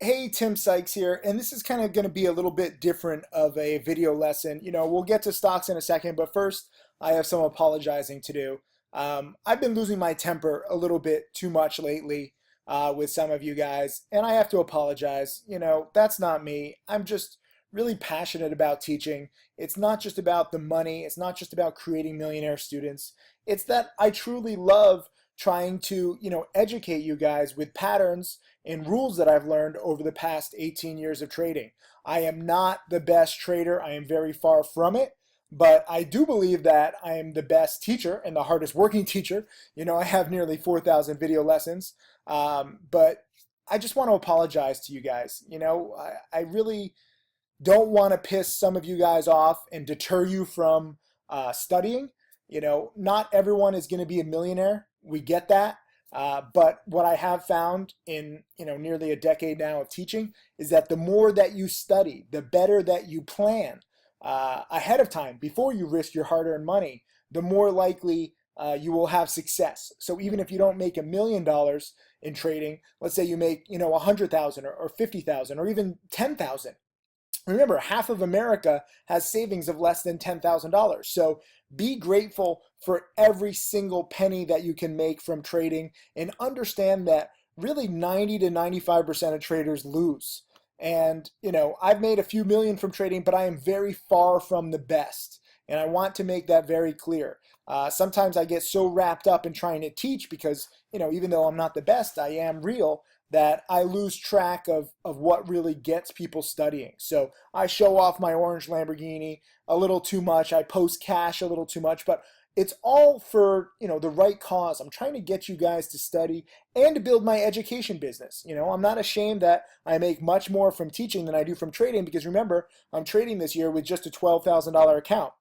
Hey, Tim Sykes here, and this is kind of going to be a little bit different of a video lesson. We'll get to stocks in a second, but first, I have some apologizing to do. I've been losing my temper a little bit too much lately with some of you guys, and I have to apologize. That's not me. I'm just really passionate about teaching. It's not just about the money, it's not just about creating millionaire students. It's that I truly love trying to, educate you guys with patterns and rules that I've learned over the past 18 years of trading. I am not the best trader. I am very far from it, but I do believe that I am the best teacher and the hardest working teacher. I have nearly 4,000 video lessons, but I just want to apologize to you guys. I really don't want to piss some of you guys off and deter you from studying. Not everyone is going to be a millionaire. We get that. But what I have found in nearly a decade now of teaching is that the more that you study, the better that you plan ahead of time before you risk your hard-earned money, the more likely you will have success. So even if you don't make $1 million in trading, let's say you make 100,000 or 50,000 or even 10,000. Remember, half of America has savings of less than $10,000. So be grateful for every single penny that you can make from trading and understand that really 90 to 95% of traders lose. And, I've made a few million from trading, but I am very far from the best. And I want to make that very clear. Sometimes I get so wrapped up in trying to teach because, even though I'm not the best, I am real, that I lose track of what really gets people studying. So I show off my orange Lamborghini a little too much. I post cash a little too much, but it's all for, the right cause. I'm trying to get you guys to study and to build my education business. I'm not ashamed that I make much more from teaching than I do from trading because remember, I'm trading this year with just a $12,000 account.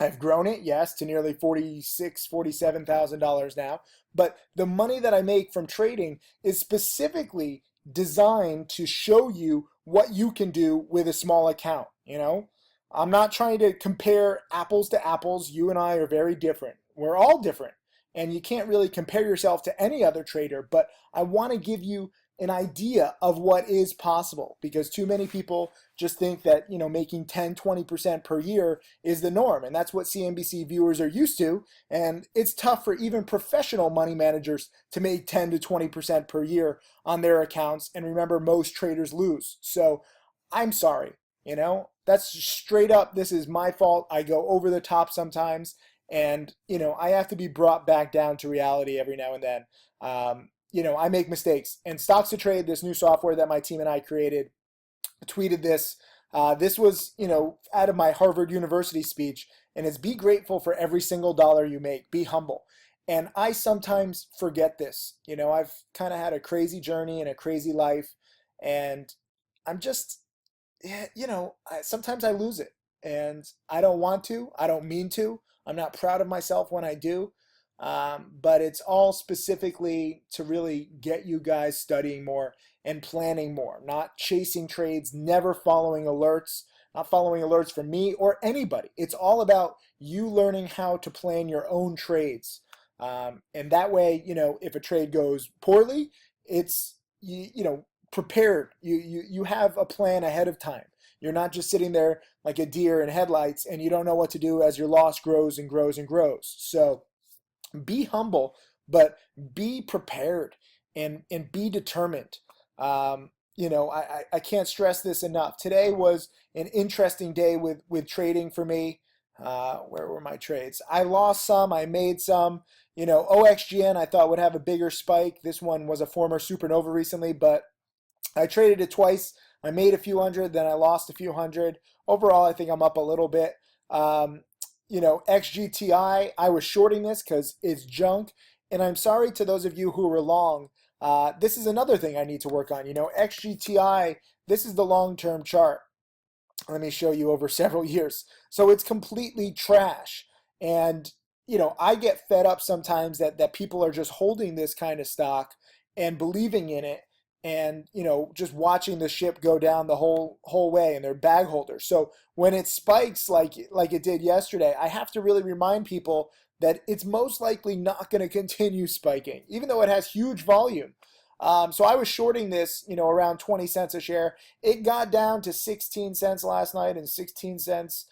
I've grown it, yes, to nearly $46,000, $47,000 now. But the money that I make from trading is specifically designed to show you what you can do with a small account. I'm not trying to compare apples to apples. You and I are very different. We're all different. And you can't really compare yourself to any other trader, but I want to give you an idea of what is possible because too many people just think that, making 10, 20% per year is the norm. And that's what CNBC viewers are used to. And it's tough for even professional money managers to make 10 to 20% per year on their accounts. And remember, most traders lose. So I'm sorry, that's straight up. This is my fault. I go over the top sometimes. And, I have to be brought back down to reality every now and then. I make mistakes. And Stocks to Trade, this new software that my team and I created, tweeted this. This was, out of my Harvard University speech, and it's be grateful for every single dollar you make. Be humble. And I sometimes forget this. I've kind of had a crazy journey and a crazy life, and I'm just, sometimes I lose it, and I don't want to. I don't mean to. I'm not proud of myself when I do. But it's all specifically to really get you guys studying more and planning more, not chasing trades, never following alerts, not following alerts from me or anybody. It's all about you learning how to plan your own trades. And that way, if a trade goes poorly, it's, prepared. You have a plan ahead of time. You're not just sitting there like a deer in headlights and you don't know what to do as your loss grows and grows and grows. So, be humble, but be prepared and be determined. I can't stress this enough. Today was an interesting day with trading for me. Where were my trades? I lost some, I made some. OXGN I thought would have a bigger spike. This one was a former supernova recently, but I traded it twice. I made a few hundred, then I lost a few hundred. Overall, I think I'm up a little bit. XGTI, I was shorting this because it's junk. And I'm sorry to those of you who were long. This is another thing I need to work on. XGTI, this is the long-term chart. Let me show you over several years. So it's completely trash. And, I get fed up sometimes that people are just holding this kind of stock and believing in it and just watching the ship go down the whole way and they're bag holders. So when it spikes like it did yesterday, I have to really remind people that it's most likely not going to continue spiking even though it has huge volume. So I was shorting this, around 20 cents a share. It got down to 16 cents last night and 16 cents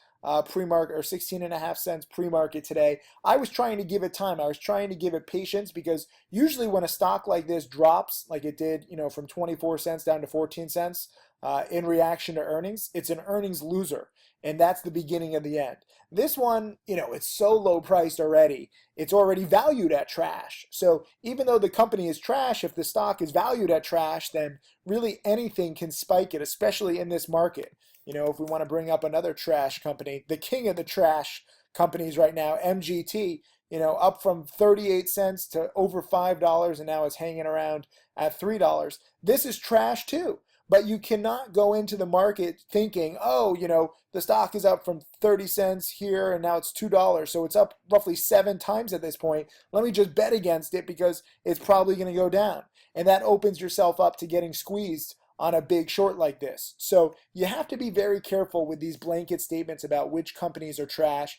pre-market, or 16 and a half cents pre-market today. I was trying to give it time. I was trying to give it patience, because usually when a stock like this drops, like it did, from 24 cents down to 14 cents in reaction to earnings, it's an earnings loser. And that's the beginning of the end. This one, it's so low priced already. It's already valued at trash. So even though the company is trash, if the stock is valued at trash, then really anything can spike it, especially in this market. If we want to bring up another trash company, the king of the trash companies right now, MGT, up from 38 cents to over $5, and now it's hanging around at $3. This is trash too. But you cannot go into the market thinking, oh, the stock is up from 30 cents here and now it's $2. So it's up roughly 7 times at this point. Let me just bet against it because it's probably going to go down. And that opens yourself up to getting squeezed on a big short like this. So you have to be very careful with these blanket statements about which companies are trash.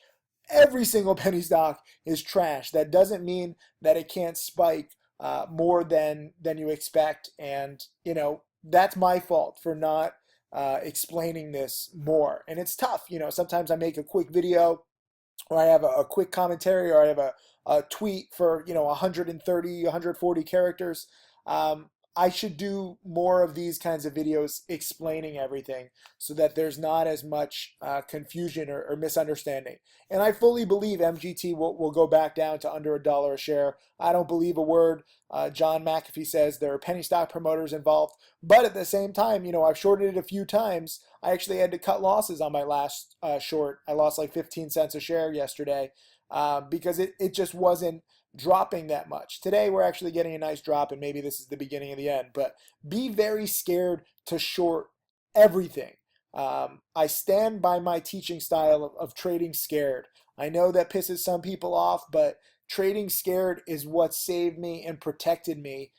Every single penny stock is trash. That doesn't mean that it can't spike more than you expect. And, that's my fault for not explaining this more. And it's tough. Sometimes I make a quick video, or I have a quick commentary, or I have a tweet for, 130, 140 characters. I should do more of these kinds of videos explaining everything, so that there's not as much confusion or misunderstanding. And I fully believe MGT will go back down to under $1 a share. I don't believe a word John McAfee says. There are penny stock promoters involved. But at the same time, I've shorted it a few times. I actually had to cut losses on my last short. I lost like 15 cents a share yesterday because it just wasn't dropping that much. Today we're actually getting a nice drop, and maybe this is the beginning of the end. But be very scared to short everything. I stand by my teaching style of trading scared. I know that pisses some people off, but trading scared is what saved me and protected me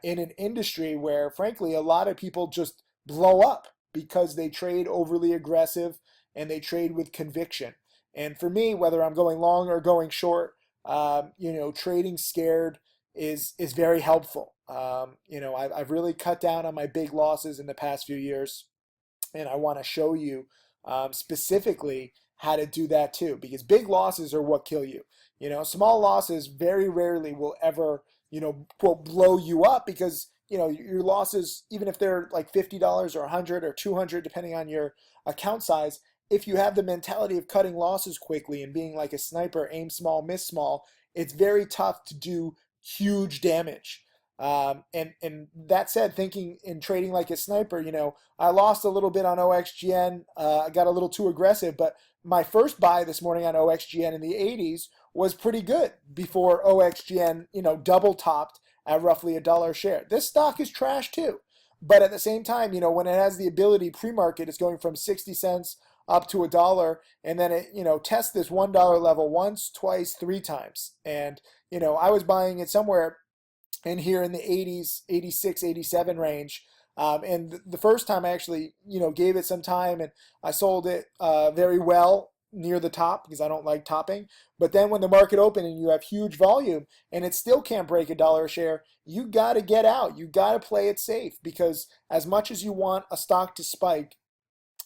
in an industry where, frankly, a lot of people just blow up because they trade overly aggressive and they trade with conviction. And for me, whether I'm going long or going short, trading scared is very helpful. I've really cut down on my big losses in the past few years, and I want to show you specifically how to do that too, because big losses are what kill you. Small losses very rarely will ever, will blow you up, because your losses, even if they're like $50 or 100 or 200, depending on your account size, if you have the mentality of cutting losses quickly and being like a sniper, aim small, miss small, it's very tough to do huge damage. And that said, thinking in trading like a sniper, I lost a little bit on OXGN. I got a little too aggressive, but my first buy this morning on OXGN in the 80s was pretty good before OXGN, double topped at roughly $1 a share. This stock is trash too. But at the same time, when it has the ability, pre-market, it's going from 60 cents up to $1, and then it, tests this $1 level once, twice, 3 times. And, I was buying it somewhere in here in the 80s, 86, 87 range. And the first time I actually, gave it some time, and I sold it very well near the top because I don't like topping. But then when the market opened and you have huge volume and it still can't break $1 a share, you got to get out. You got to play it safe, because as much as you want a stock to spike,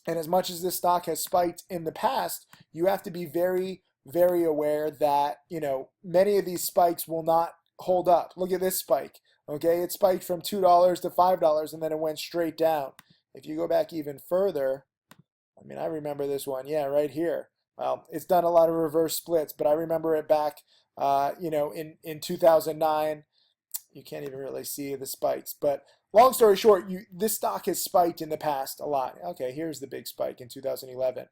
and as much as this stock has spiked in the past, you have to be very, very aware that, many of these spikes will not hold up. Look at this spike. Okay, it spiked from $2 to $5, and then it went straight down. If you go back even further, I remember this one. Yeah, right here. Well, it's done a lot of reverse splits, but I remember it back, in 2009. You can't even really see the spikes. But long story short, this stock has spiked in the past a lot. Okay, here's the big spike in 2011.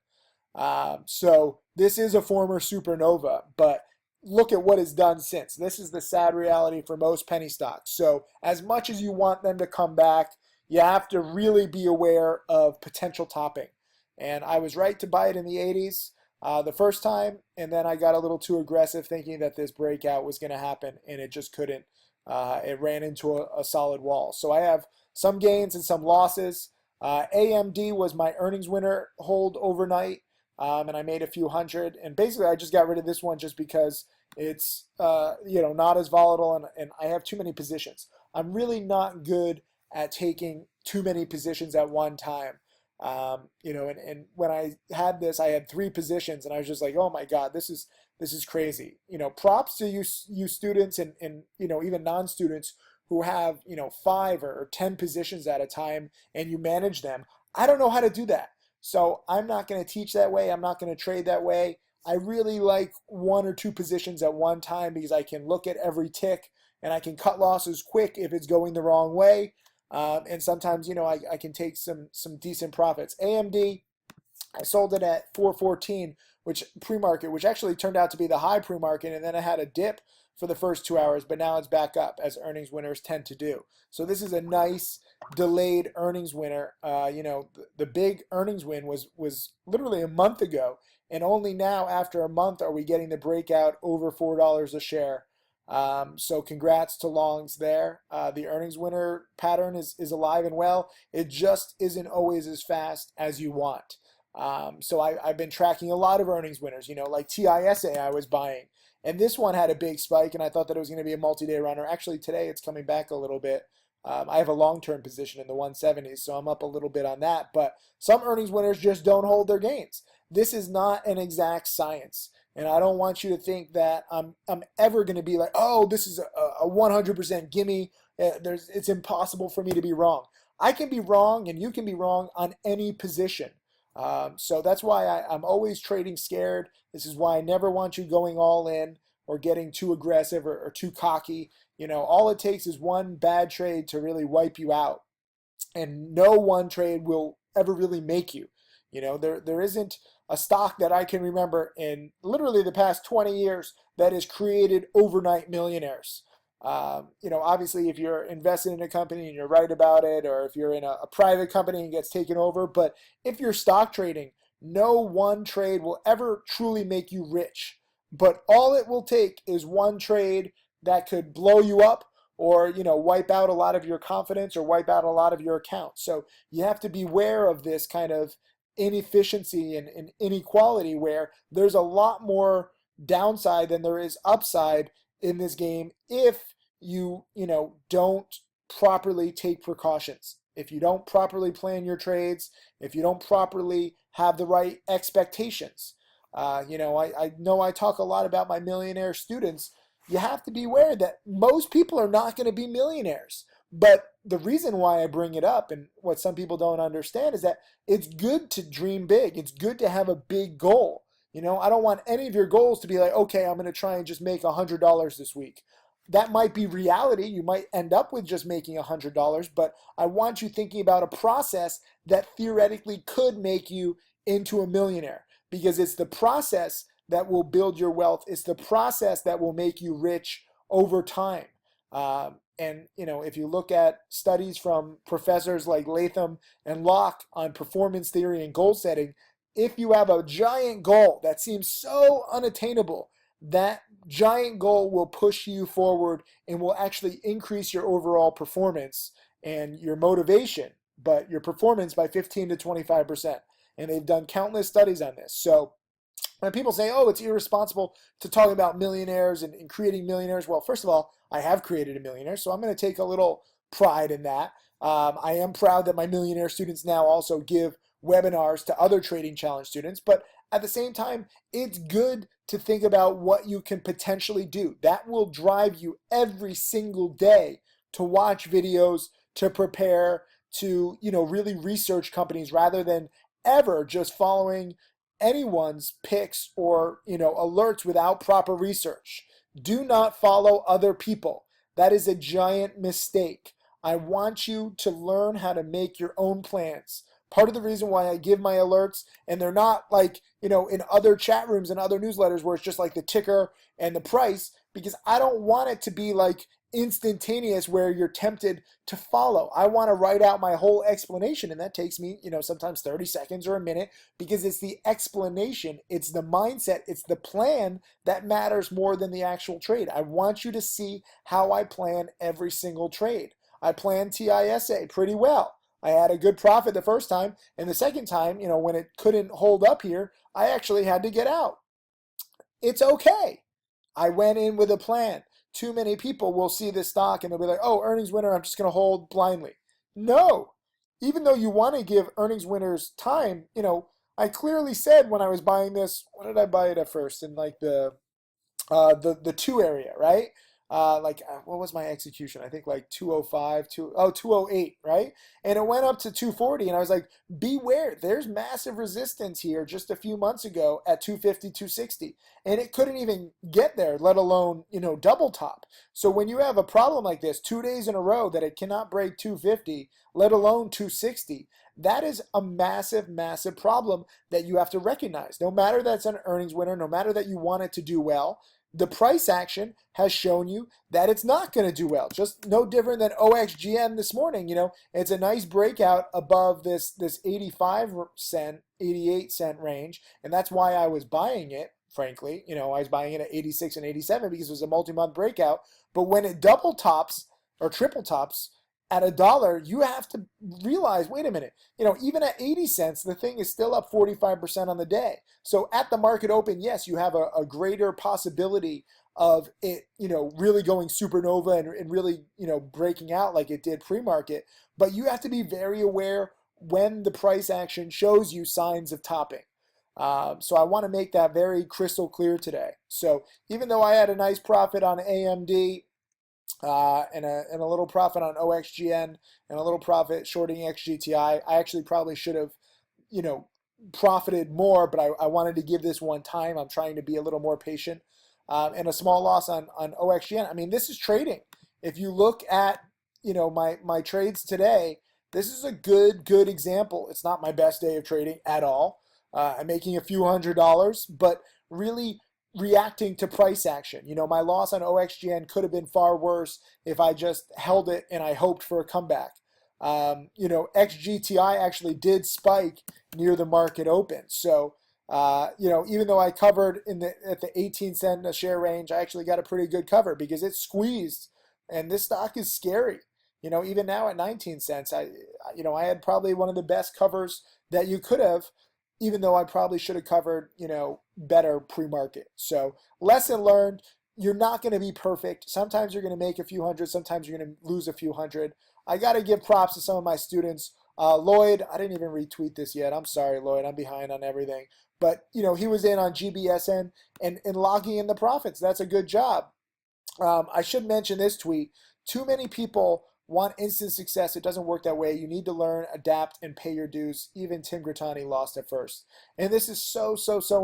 So this is a former supernova, but look at what it's done since. This is the sad reality for most penny stocks. So as much as you want them to come back, you have to really be aware of potential topping. And I was right to buy it in the 80s the first time, and then I got a little too aggressive thinking that this breakout was going to happen, and it just couldn't. It ran into a solid wall. So I have some gains and some losses. AMD was my earnings winner hold overnight, and I made a few hundred. And basically, I just got rid of this one just because it's not as volatile, and I have too many positions. I'm really not good at taking too many positions at one time. And when I had this, I had three positions, and I was just like, oh my God, this is crazy. Props to you students and even non-students who have five or 10 positions at a time, and you manage them. I don't know how to do that. So I'm not going to teach that way. I'm not going to trade that way. I really like one or two positions at one time because I can look at every tick and I can cut losses quick if it's going the wrong way. And sometimes, I can take some decent profits. AMD, I sold it at 414, which pre-market, which actually turned out to be the high pre-market, and then I had a dip for the first 2 hours, but now it's back up as earnings winners tend to do. So this is a nice delayed earnings winner. The big earnings win was literally a month ago, and only now after a month are we getting the breakout over $4 a share. So congrats to longs there. The earnings winner pattern is alive and well. It just isn't always as fast as you want. So I've been tracking a lot of earnings winners, like TISA I was buying. And this one had a big spike, and I thought that it was going to be a multi-day runner. Actually, today it's coming back a little bit. I have a long-term position in the 170s, so I'm up a little bit on that. But some earnings winners just don't hold their gains. This is not an exact science. And I don't want you to think that I'm ever going to be like, oh, this is a 100% gimme. It's impossible for me to be wrong. I can be wrong, and you can be wrong on any position. So that's why I'm always trading scared. This is why I never want you going all in or getting too aggressive or too cocky. All it takes is one bad trade to really wipe you out. And no one trade will ever really make you. There isn't a stock that I can remember in literally the past 20 years that has created overnight millionaires. Obviously, if you're invested in a company and you're right about it, or if you're in a private company and gets taken over, but if you're stock trading, no one trade will ever truly make you rich. But all it will take is one trade that could blow you up or, wipe out a lot of your confidence or wipe out a lot of your accounts. So you have to beware of this kind of inefficiency and inequality where there's a lot more downside than there is upside in this game if don't properly take precautions. If you don't properly plan your trades, if you don't properly have the right expectations. I know I talk a lot about my millionaire students. You have to be aware that most people are not going to be millionaires. But the reason why I bring it up and what some people don't understand is that it's good to dream big. It's good to have a big goal. I don't want any of your goals to be like, okay, I'm going to try and just make $100 this week. That might be reality. You might end up with just making $100, but I want you thinking about a process that theoretically could make you into a millionaire, because it's the process that will build your wealth. It's the process that will make you rich over time. If you look at studies from professors like Latham and Locke on performance theory and goal setting, if you have a giant goal that seems so unattainable, that giant goal will push you forward and will actually increase your overall performance and your motivation, but your performance by 15 to 25%. And they've done countless studies on this. So when people say, oh, it's irresponsible to talk about millionaires and creating millionaires, well, first of all, I have created a millionaire, so I'm going to take a little pride in that. I am proud that my millionaire students now also give webinars to other trading challenge students, but at the same time, it's good to think about what you can potentially do. That will drive you every single day to watch videos, to prepare, to really research companies rather than ever just following anyone's picks or alerts without proper research. Do not follow other people. That is a giant mistake. I want you to learn how to make your own plans. Part of the reason why I give my alerts, and they're not like, in other chat rooms and other newsletters where it's just like the ticker and the price, because I don't want it to be like instantaneous where you're tempted to follow. I want to write out my whole explanation, and that takes me, sometimes 30 seconds or a minute, because it's the explanation, it's the mindset, it's the plan that matters more than the actual trade. I want you to see how I plan every single trade. I planned TISA pretty well. I had a good profit the first time, and the second time, when it couldn't hold up here, I actually had to get out. It's okay. I went in with a plan. too many people will see this stock and they'll be like, oh, earnings winner, I'm just going to hold blindly. No, even though you want to give earnings winners time, I clearly said when I was buying this, what did I buy it at first? In like the two area, right? What was my execution? I think like 205, 208, right? And it went up to 240, and I was like, beware, there's massive resistance here just a few months ago at 250, 260, and it couldn't even get there, let alone, double top. So when you have a problem like this, 2 days in a row that it cannot break 250, let alone 260, that is a massive, massive problem that you have to recognize. No matter that's an earnings winner, no matter that you want it to do well, the price action has shown you that it's not going to do well. Just no different than OXGN this morning. It's a nice breakout above this 85 cent, 88 cent range, and that's why I was buying it. Frankly, I was buying it at 86 and 87 because it was a multi-month breakout. But when it double tops or triple tops at $1, you have to realize, wait a minute, even at 80 cents, the thing is still up 45% on the day. So at the market open, yes, you have a greater possibility of it, really going supernova and really, breaking out like it did pre-market. But you have to be very aware when the price action shows you signs of topping. So I want to make that very crystal clear today. So even though I had a nice profit on AMD, and a little profit on OXGN and a little profit shorting XGTI. I actually probably should have, profited more, but I wanted to give this one time. I'm trying to be a little more patient. And a small loss on OXGN. I mean, this is trading. If you look at, my trades today, this is a good example. It's not my best day of trading at all. I'm making a few $100s, but really reacting to price action. My loss on OXGN could have been far worse if I just held it and I hoped for a comeback. XGTI actually did spike near the market open. So, even though I covered at the 18 cent a share range, I actually got a pretty good cover because it squeezed, and this stock is scary. Even now at 19 cents, I had probably one of the best covers that you could have, even though I probably should have covered, better pre-market. So lesson learned, you're not going to be perfect. Sometimes you're going to make a few hundred. Sometimes you're going to lose a few hundred. I got to give props to some of my students. Lloyd, I didn't even retweet this yet. I'm sorry, Lloyd. I'm behind on everything. But, he was in on GBSN and logging in the profits. That's a good job. I should mention this tweet. Too many people want instant success. It doesn't work that way. You need to learn, adapt, and pay your dues. Even Tim Grittani lost at first. And this is so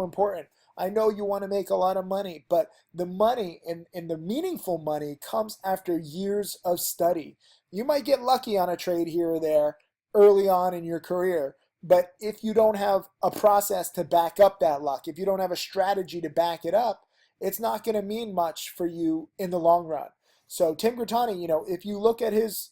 important. I know you want to make a lot of money, but the money and the meaningful money comes after years of study. You might get lucky on a trade here or there early on in your career, but if you don't have a process to back up that luck, if you don't have a strategy to back it up, it's not going to mean much for you in the long run. So Tim Grittani, if you look at his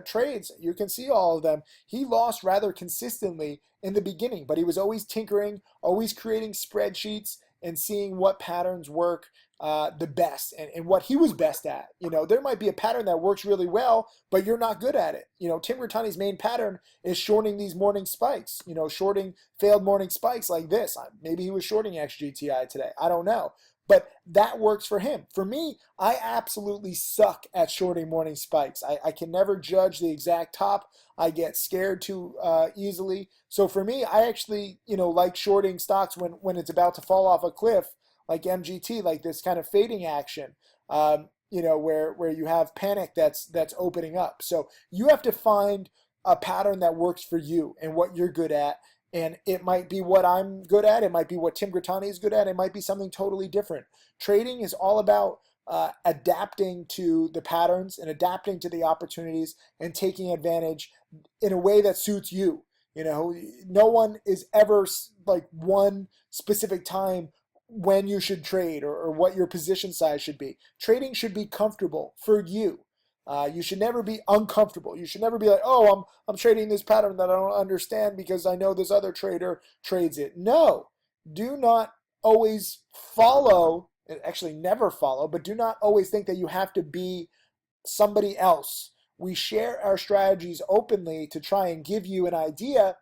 trades, you can see all of them. He lost rather consistently in the beginning, but he was always tinkering, always creating spreadsheets and seeing what patterns work the best and what he was best at. There might be a pattern that works really well, but you're not good at it. Tim Grittani's main pattern is shorting these morning spikes, shorting failed morning spikes like this. Maybe he was shorting XGTI today. I don't know. But that works for him. For me, I absolutely suck at shorting morning spikes. I can never judge the exact top. I get scared too easily. So for me, I actually, like shorting stocks when it's about to fall off a cliff, like MGT, like this kind of fading action, where you have panic that's opening up. So you have to find a pattern that works for you and what you're good at. And it might be what I'm good at. It might be what Tim Grittani is good at. It might be something totally different. Trading is all about adapting to the patterns and adapting to the opportunities and taking advantage in a way that suits you. No one is ever like one specific time when you should trade or what your position size should be. Trading should be comfortable for you. You should never be uncomfortable. You should never be like, oh, I'm trading this pattern that I don't understand because I know this other trader trades it. No, do not always follow, actually never follow, but do not always think that you have to be somebody else. We share our strategies openly to try and give you an idea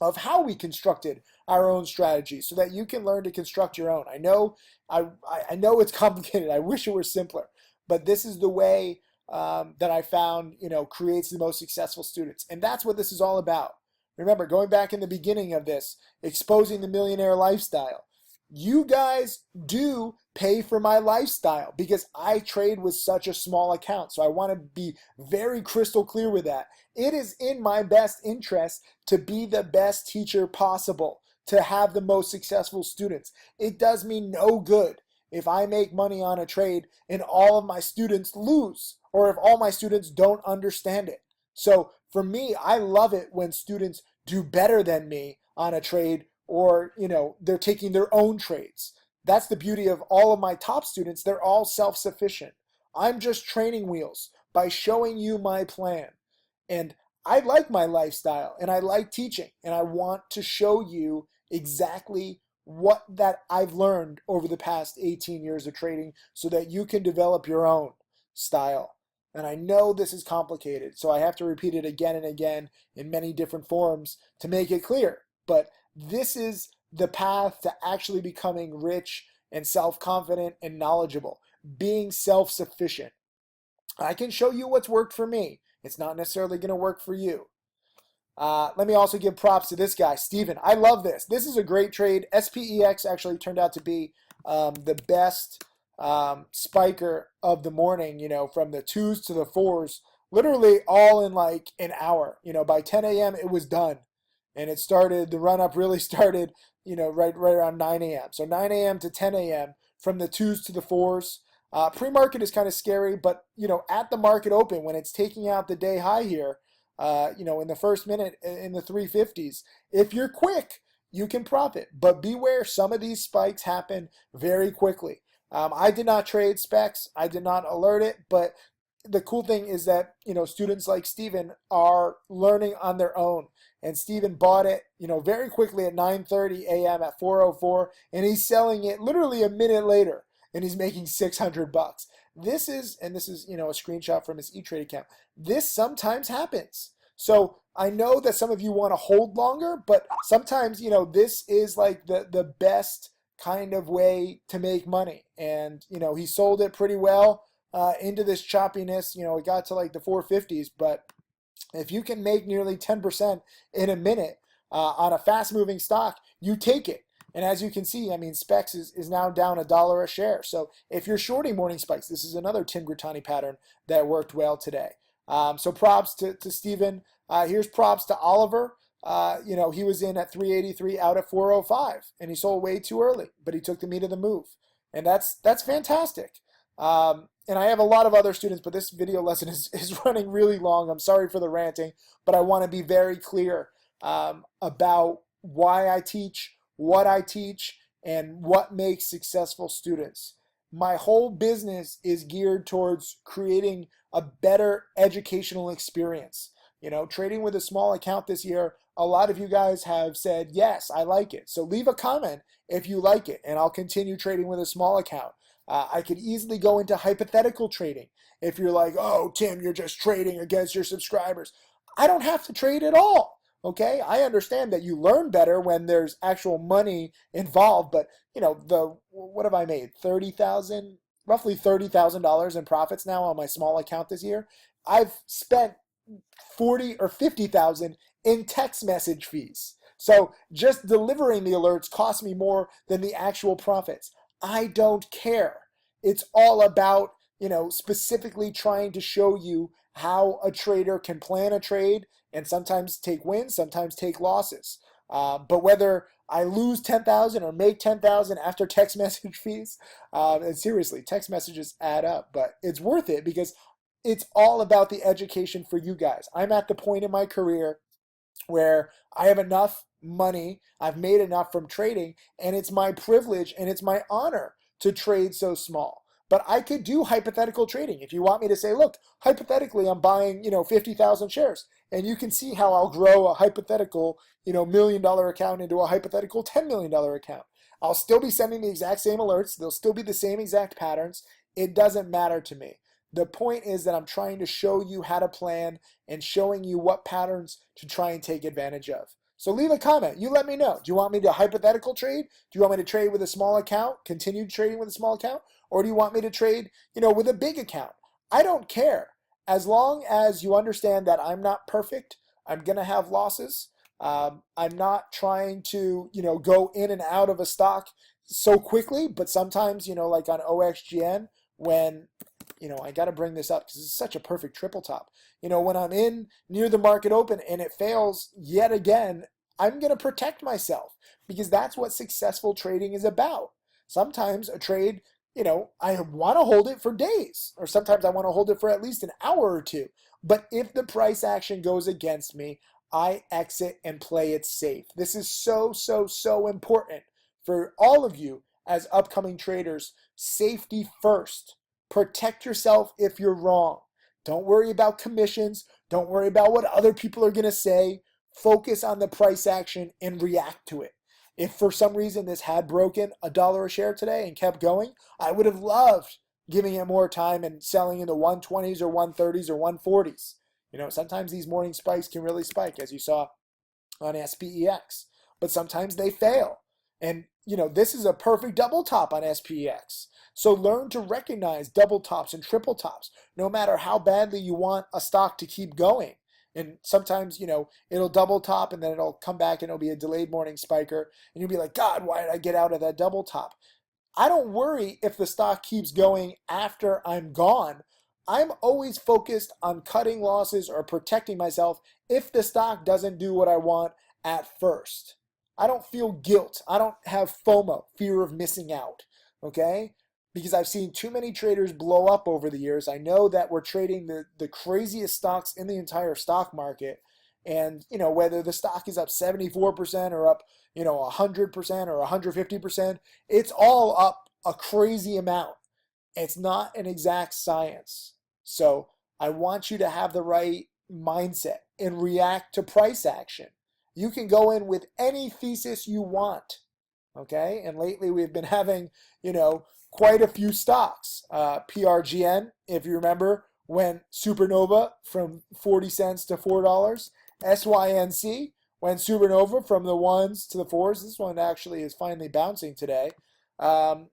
of how we constructed our own strategy so that you can learn to construct your own. I know it's complicated. I wish it were simpler. but this is the way that I found, creates the most successful students. And that's what this is all about. Remember, going back in the beginning of this, exposing the millionaire lifestyle. You guys do pay for my lifestyle because I trade with such a small account. So I want to be very crystal clear with that. It is in my best interest to be the best teacher possible, to have the most successful students. It does me no good if I make money on a trade and all of my students lose, or if all my students don't understand it. So for me, I love it when students do better than me on a trade, or they're taking their own trades. That's the beauty of all of my top students. They're all self-sufficient. I'm just training wheels by showing you my plan. And I like my lifestyle and I like teaching, and I want to show you exactly what that I've learned over the past 18 years of trading so that you can develop your own style. And I know this is complicated, so I have to repeat it again and again in many different forms to make it clear. But this is the path to actually becoming rich and self-confident and knowledgeable, being self-sufficient. I can show you what's worked for me. It's not necessarily going to work for you. Let me also give props to this guy, Steven. I love this. This is a great trade. SPEX actually turned out to be the best spiker of the morning, from the 2s to the 4s, literally all in like an hour. By 10 a.m. it was done. And the run-up really started, right around 9 a.m. So 9 a.m. to 10 a.m. from the 2s to the 4s. Pre-market is kind of scary, but, at the market open, when it's taking out the day high here, in the first minute in the 350s, if you're quick, you can profit. But beware, some of these spikes happen very quickly. I did not trade specs. I did not alert it, but the cool thing is that, students like Steven are learning on their own. And Steven bought it, very quickly at 9:30 a.m. at 4:04, and he's selling it literally a minute later, and he's making $600. This is a screenshot from his E-Trade account. This sometimes happens. So I know that some of you want to hold longer, but sometimes, this is like the best kind of way to make money. And, he sold it pretty well into this choppiness. It got to like the 450s, but if you can make nearly 10% in a minute on a fast-moving stock, you take it. And as you can see, Specs is now down $1 a share. So if you're shorting morning spikes, this is another Tim Grittani pattern that worked well today. So props to Steven. Here's props to Oliver. He was in at 383 out at 405, and he sold way too early, but he took the meat of the move. And that's fantastic. And I have a lot of other students, but this video lesson is running really long. I'm sorry for the ranting, but I want to be very clear about why I teach, what I teach, and what makes successful students. My whole business is geared towards creating a better educational experience. Trading with a small account this year, a lot of you guys have said, yes, I like it. So leave a comment if you like it, and I'll continue trading with a small account. I could easily go into hypothetical trading. If you're like, oh, Tim, you're just trading against your subscribers. I don't have to trade at all. Okay, I understand that you learn better when there's actual money involved, but what have I made? Roughly $30,000 in profits now on my small account this year. I've spent 40 or 50,000 in text message fees. So just delivering the alerts cost me more than the actual profits. I don't care. It's all about, specifically trying to show you how a trader can plan a trade and sometimes take wins, sometimes take losses. But whether I lose 10,000 or make 10,000 after text message fees, and seriously, text messages add up, but it's worth it because it's all about the education for you guys. I'm at the point in my career where I have enough money, I've made enough from trading, and it's my privilege and it's my honor to trade so small. But I could do hypothetical trading. If you want me to say, look, hypothetically, I'm buying, 50,000 shares, and you can see how I'll grow a hypothetical, $1 million account into a hypothetical $10 million account. I'll still be sending the exact same alerts. They'll still be the same exact patterns. It doesn't matter to me. The point is that I'm trying to show you how to plan and showing you what patterns to try and take advantage of. So leave a comment. You let me know. Do you want me to hypothetical trade? Do you want me to trade with a small account, continue trading with a small account? Or do you want me to trade, with a big account? I don't care. As long as you understand that I'm not perfect, I'm going to have losses. I'm not trying to, go in and out of a stock so quickly, but sometimes, like on OXGN, when, I got to bring this up because it's such a perfect triple top. When I'm in near the market open and it fails yet again, I'm going to protect myself because that's what successful trading is about. Sometimes a trade, I want to hold it for days, or sometimes I want to hold it for at least an hour or two. But if the price action goes against me, I exit and play it safe. This is so, so, so important for all of you as upcoming traders. Safety first. Protect yourself if you're wrong. Don't worry about commissions. Don't worry about what other people are going to say. Focus on the price action and react to it. If for some reason this had broken $1 a share today and kept going, I would have loved giving it more time and selling in the 120s or 130s or 140s. Sometimes these morning spikes can really spike, as you saw on SPEX, but sometimes they fail. And, this is a perfect double top on SPEX. So learn to recognize double tops and triple tops, no matter how badly you want a stock to keep going. And sometimes, it'll double top and then it'll come back and it'll be a delayed morning spiker. And you'll be like, God, why did I get out of that double top? I don't worry if the stock keeps going after I'm gone. I'm always focused on cutting losses or protecting myself if the stock doesn't do what I want at first. I don't feel guilt. I don't have FOMO, fear of missing out, okay? Because I've seen too many traders blow up over the years. I know that we're trading the craziest stocks in the entire stock market. And, whether the stock is up 74% or up, 100% or 150%, it's all up a crazy amount. It's not an exact science. So I want you to have the right mindset and react to price action. You can go in with any thesis you want, okay? And lately we've been having, quite a few stocks. PRGN, if you remember, went supernova from 40 cents to $4. SYNC went supernova from the 1s to the 4s. This one actually is finally bouncing today. GLBS,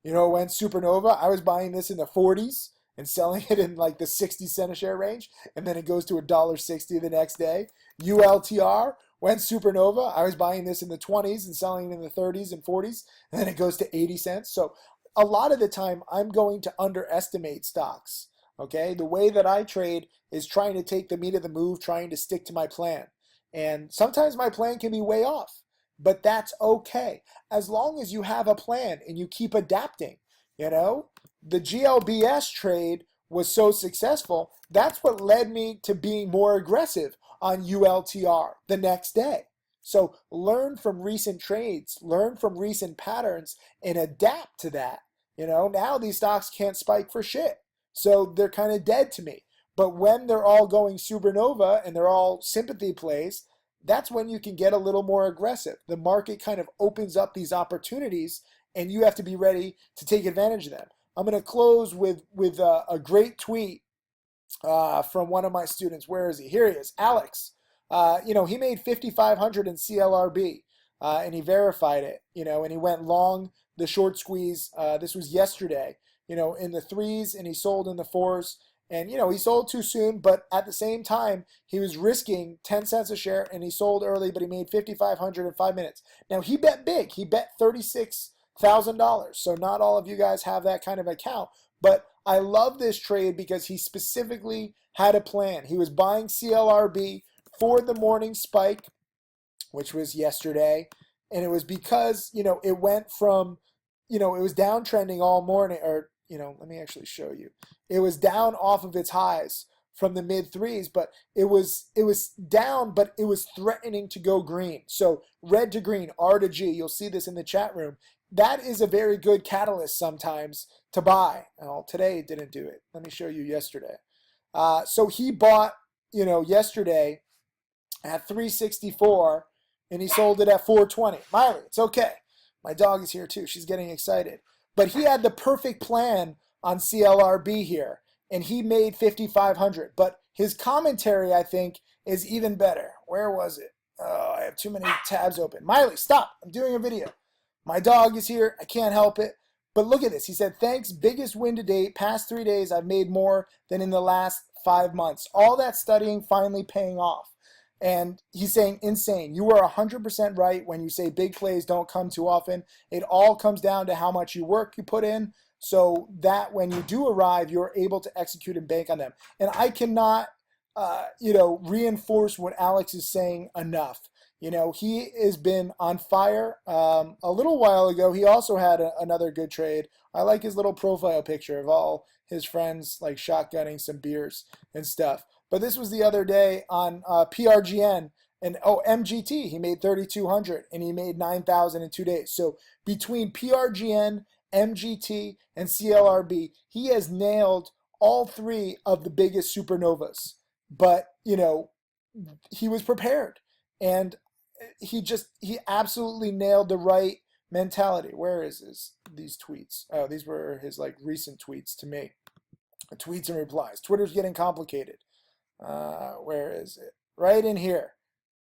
went supernova. I was buying this in the 40s and selling it in like the 60 cent a share range, and then it goes to $1.60 the next day. ULTR went supernova. I was buying this in the 20s and selling it in the 30s and 40s, and then it goes to 80 cents. So a lot of the time, I'm going to underestimate stocks. Okay, the way that I trade is trying to take the meat of the move, trying to stick to my plan. And sometimes my plan can be way off, but that's okay. As long as you have a plan and you keep adapting, the GLBS trade was so successful. That's what led me to being more aggressive on ULTR the next day. So learn from recent trades, learn from recent patterns, and adapt to that. Now these stocks can't spike for shit. So they're kind of dead to me. But when they're all going supernova and they're all sympathy plays, that's when you can get a little more aggressive. The market kind of opens up these opportunities and you have to be ready to take advantage of them. I'm going to close with a great tweet from one of my students. Where is he? Here he is, Alex. He made 5,500 in CLRB and he verified it, and he went long the short squeeze. This was yesterday, in the 3s, and he sold in the 4s. And, he sold too soon, but at the same time, he was risking 10 cents a share, and he sold early, but he made 5,500 in 5 minutes. Now, he bet big. He bet $36,000. So not all of you guys have that kind of account. But I love this trade because he specifically had a plan. He was buying CLRB for the morning spike, which was yesterday. And it was because, it went from, it was downtrending all morning, or let me actually show you. It was down off of its highs from the mid 3s, but it was down, but it was threatening to go green. So red to green, R to G, you'll see this in the chat room. That is a very good catalyst sometimes to buy. Well, today it didn't do it. Let me show you yesterday. So he bought, yesterday at 364 and he sold it at 420. Miley, it's okay. My dog is here too. She's getting excited. But he had the perfect plan on CLRB here, and he made 5,500. But his commentary, I think, is even better. Where was it? Oh, I have too many tabs open. Miley, stop. I'm doing a video. My dog is here. I can't help it. But look at this. He said, thanks, biggest win to date. Past 3 days, I've made more than in the last 5 months. All that studying finally paying off. And he's saying, insane. You are 100% right when you say big plays don't come too often. It all comes down to how much work you put in, so that when you do arrive, you're able to execute and bank on them. And I cannot, reinforce what Alex is saying enough. He has been on fire. A little while ago, he also had another good trade. I like his little profile picture of all his friends like shotgunning some beers and stuff. But this was the other day on PRGN and MGT. He made 3,200 and he made 9,000 in 2 days. So between PRGN, MGT, and CLRB, he has nailed all three of the biggest supernovas. But he was prepared, and he absolutely nailed the right mentality. Where is these tweets? Oh, these were his like recent tweets to me. Tweets and replies. Twitter's getting complicated. Where is it? Right in here.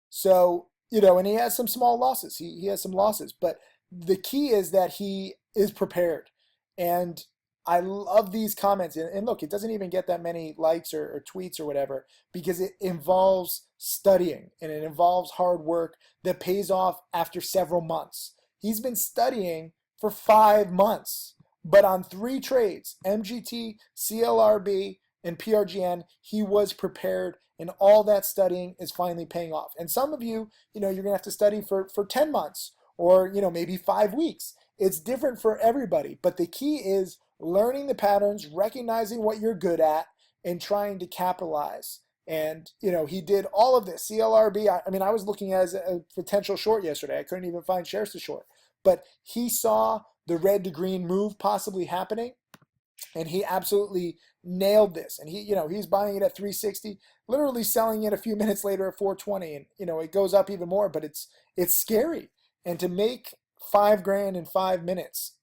So, and he has some small losses. He has some losses, but the key is that he is prepared. And I love these comments. And look, it doesn't even get that many likes or tweets or whatever, because it involves studying and it involves hard work that pays off after several months. He's been studying for 5 months, but on 3 trades, MGT, CLRB, and PRGN, he was prepared, and all that studying is finally paying off. And some of you, you're going to have to study for 10 months or, maybe 5 weeks. It's different for everybody, but the key is learning the patterns, recognizing what you're good at, and trying to capitalize. And, he did all of this. CLRB, I was looking at as a potential short yesterday. I couldn't even find shares to short. But he saw the red to green move possibly happening, and he absolutely nailed this. And he's buying it at 360, literally selling it a few minutes later at 420. And, it goes up even more, but it's scary. And to make $5,000 in 5 minutes,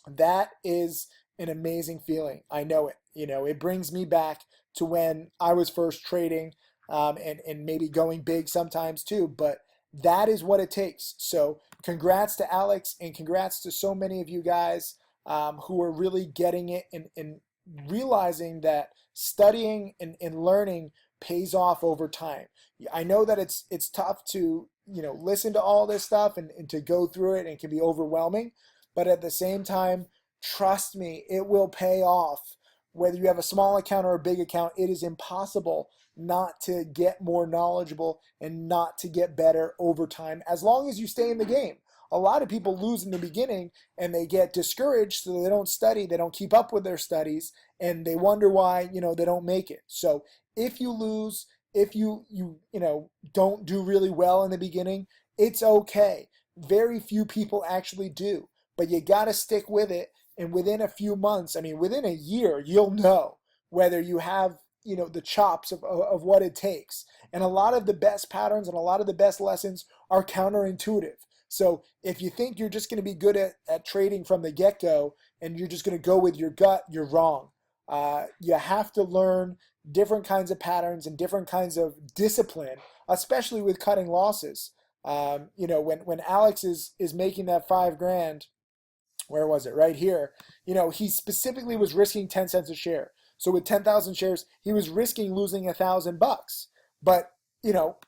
that is an amazing feeling. I know it. It brings me back to when I was first trading, and maybe going big sometimes too, but that is what it takes. So congrats to Alex, and congrats to so many of you guys who are really getting it and realizing that studying and learning pays off over time. I know that it's tough to listen to all this stuff and to go through it, and it can be overwhelming, but at the same time, trust me, it will pay off. Whether you have a small account or a big account, it is impossible not to get more knowledgeable and not to get better over time, as long as you stay in the game. A lot of people lose in the beginning and they get discouraged, so they don't study, they don't keep up with their studies, and they wonder why they don't make it. So if you lose, if you don't do really well in the beginning, it's okay. Very few people actually do, but you got to stick with it. And within a few months, within a year, you'll know whether you have the chops of what it takes. And a lot of the best patterns and a lot of the best lessons are counterintuitive. So if you think you're just going to be good at trading from the get-go and you're just going to go with your gut, you're wrong. You have to learn different kinds of patterns and different kinds of discipline, especially with cutting losses. When Alex is making that $5,000, where was it? Right here. He specifically was risking 10 cents a share. So with 10,000 shares, he was risking losing $1,000. But,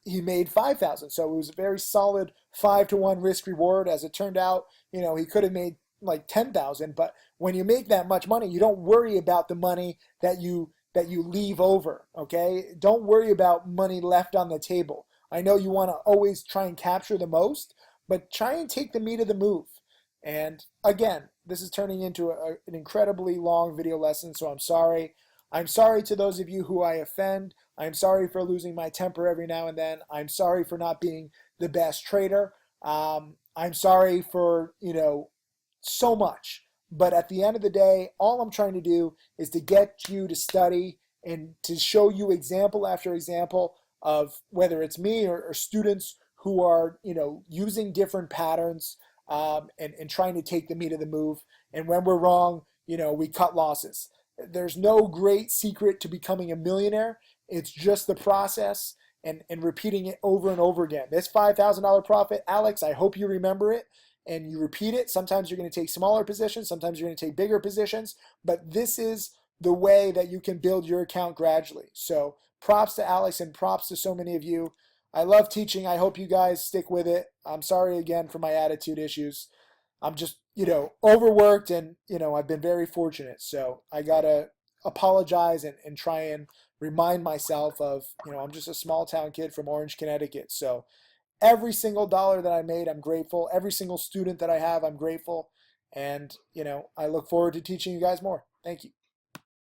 he made 5,000. So it was a very solid 5-to-1 risk reward. As it turned out, he could have made like 10,000. But when you make that much money, you don't worry about the money that you leave over. Okay? Don't worry about money left on the table. I know you want to always try and capture the most, but try and take the meat of the move. And again, this is turning into an incredibly long video lesson, so I'm sorry. I'm sorry to those of you who I offend. I'm sorry for losing my temper every now and then. I'm sorry for not being the best trader. I'm sorry for, so much. But at the end of the day, all I'm trying to do is to get you to study and to show you example after example of whether it's me or students who are, using different patterns, and trying to take the meat of the move. And when we're wrong, we cut losses. There's no great secret to becoming a millionaire. It's just the process. and repeating it over and over again. This $5,000 profit, Alex, I hope you remember it and you repeat it. Sometimes you're going to take smaller positions, sometimes you're going to take bigger positions, but this is the way that you can build your account gradually. So props to Alex and props to so many of you. I love teaching. I hope you guys stick with it. I'm sorry again for my attitude issues. I'm just, overworked and, I've been very fortunate. So I got to apologize and try and remind myself of, I'm just a small town kid from Orange, Connecticut. So every single dollar that I made, I'm grateful. Every single student that I have, I'm grateful. And, I look forward to teaching you guys more. Thank you.